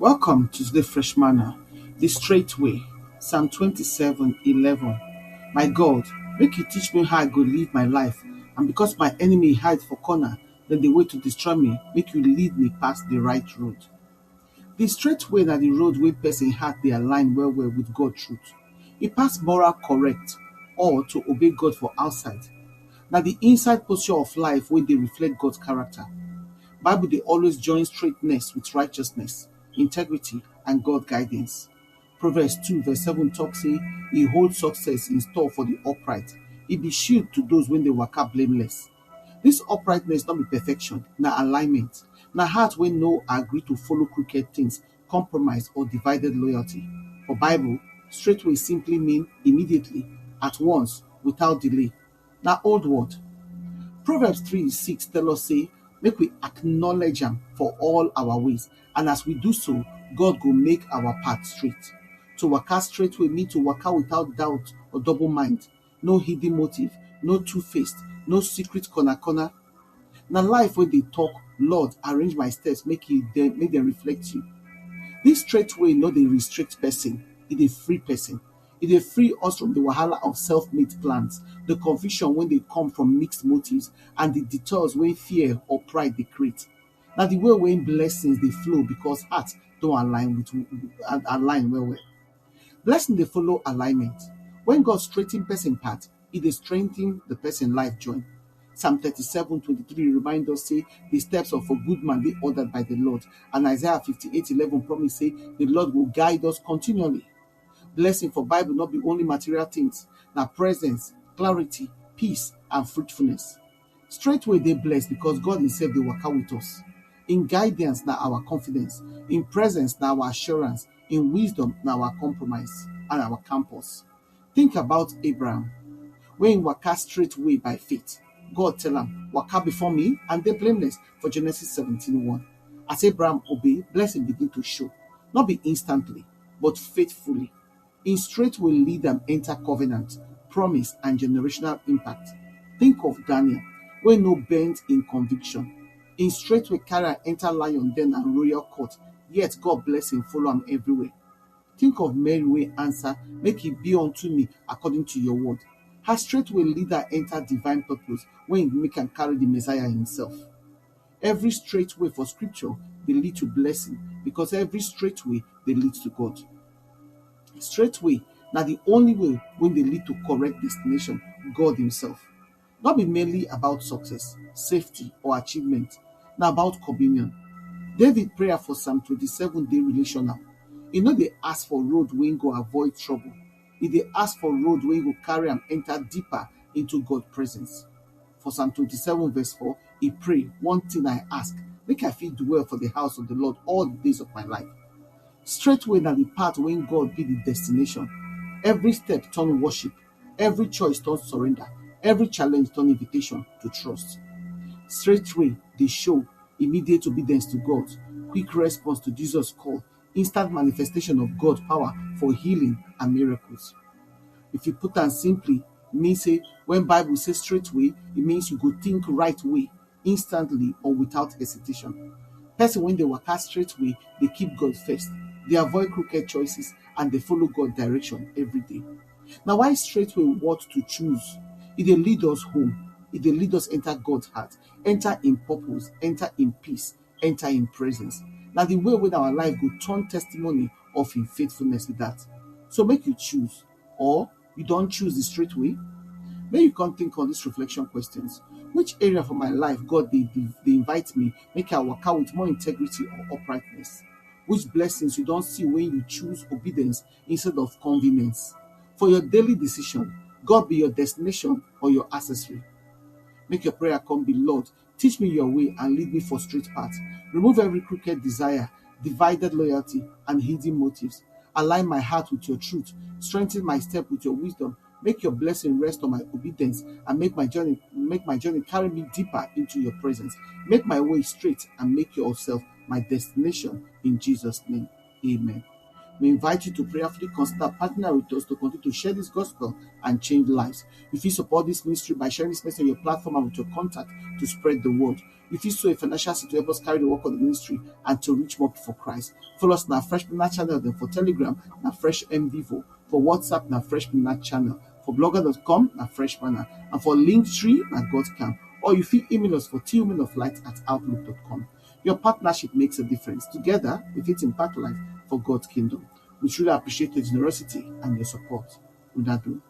Welcome to the fresh manna, the straight way. Psalm 27:11. My God, make you teach me how I go live my life, and because my enemy hide for corner, then the way to destroy me, make you lead me past the right road. The straight way na the road wey person heart dey align well well with God truth. E pass moral correct or to obey God for outside. Na the inside posture of life wey dey reflect God's character. Bible dey always join straightness with righteousness, integrity, and God guidance. Proverbs 2 verse 7 talk say, "He holds success in store for the upright. He be shield to those when they waka blameless." This uprightness not be perfection, na alignment. Na heart wey no agree to follow crooked things, compromise, or divided loyalty. For Bible, straightway simply mean immediately, at once, without delay. Na old word. Proverbs 3:6 tell us say, make we acknowledge am for all our ways, and as we do so, God go make our path straight. To waka straight way mean to waka without doubt or double mind, no hidden motive, no two-faced, no secret corner. Na life wey dey talk, Lord, arrange my steps, make dem reflect you. This straight way no dey restrict person, e dey free person. E dey free us from the wahala of self-made plans, the confusion wey dey come from mixed motives, and the detours wey fear or pride dey create. Na the way wey blessings dey flow because heart don align well well. Blessing dey follow alignment. When God straighten person path, e dey strengthen the person life join. Psalm 37:23 remind us say the steps of a good man dey ordered by the Lord, and Isaiah 58:11 promise say the Lord will guide us continually. Blessing for Bible not be only material things, na presence, clarity, peace, and fruitfulness. Straightway dey blessed because God himself dey waka with us. In guidance na our confidence, in presence na our assurance, in wisdom na our compromise and our campus. Think about Abraham. When he waka straightway by faith, God tell am, waka before me and dey blameless for Genesis 17:1. As Abraham obey, blessing begin to show, not be instantly, but faithfully. In straightway lead am enter covenant, promise, and generational impact. Think of Daniel, wey no bend in conviction. In straightway carry am enter lion den and royal court, yet God blessing follow am everywhere. Think of Mary wey answer, make it be unto me according to your word. Her straightway leader enter divine purpose when he make am carry the Messiah himself. Every straight way for scripture dey lead to blessing because every straight way dey lead to God. Straight way na the only way wey dey lead to correct destination, God himself. Not be merely about success, safety, or achievement. Na about communion. David prayer for Psalm 27 dey relational. E no dey ask for road wey go avoid trouble. E dey ask for road wey go carry am enter deeper into God's presence. For Psalm 27 verse 4, he pray, one thing I ask, make I fit dwell for the house of the Lord all the days of my life. Straightway na the path when God be the destination. Every step turn worship, every choice turn surrender, every challenge turn invitation to trust. Straightway dey show immediate obedience to God, quick response to Jesus' call, instant manifestation of God's power for healing and miracles. If you put am simply, e mean say when Bible say straightway, it means you go think right way, instantly or without hesitation. Person when dey waka straightway, dey keep God first, dey avoid crooked choices, and dey follow God direction every day. Na why straightway worth to choose. E dey lead us home. E dey lead us enter God's heart, enter in purpose, enter in peace, enter in presence. Na the way wey our life go turn testimony of him faithfulness with that. So make you choose, or you don't choose the straight way. Make you come think on these reflection questions. Which area for my life God they invite me, make I work out with more integrity or uprightness? Which blessings you don't see when you choose obedience instead of convenience? For your daily decision, God be your destination or your accessory. Make your prayer come be, Lord, teach me your way and lead me for straight path. Remove every crooked desire, divided loyalty, and hidden motives. Align my heart with your truth. Strengthen my step with your wisdom. Make your blessing rest on my obedience and make my journey carry me deeper into your presence. Make my way straight and make yourself my destination in Jesus' name. Amen. We invite you to prayerfully consider partner with us to continue to share this gospel and change lives. If you support this ministry by sharing this message on your platform and with your contact to spread the word. If you sow a financial seed to help us carry the work of the ministry and to reach more people for Christ. Follow us on our Fresh Manna channel, then for Telegram, na Fresh M Vivo. For WhatsApp, na Fresh Manna channel. For blogger.com, na Fresh Manna. And for Linktree, na God Camp. Or you fit email us for tillmanoflight@outlook.com. Your partnership makes a difference. Together, we fit impact life for God's kingdom. We truly appreciate your generosity and your support. Udadu.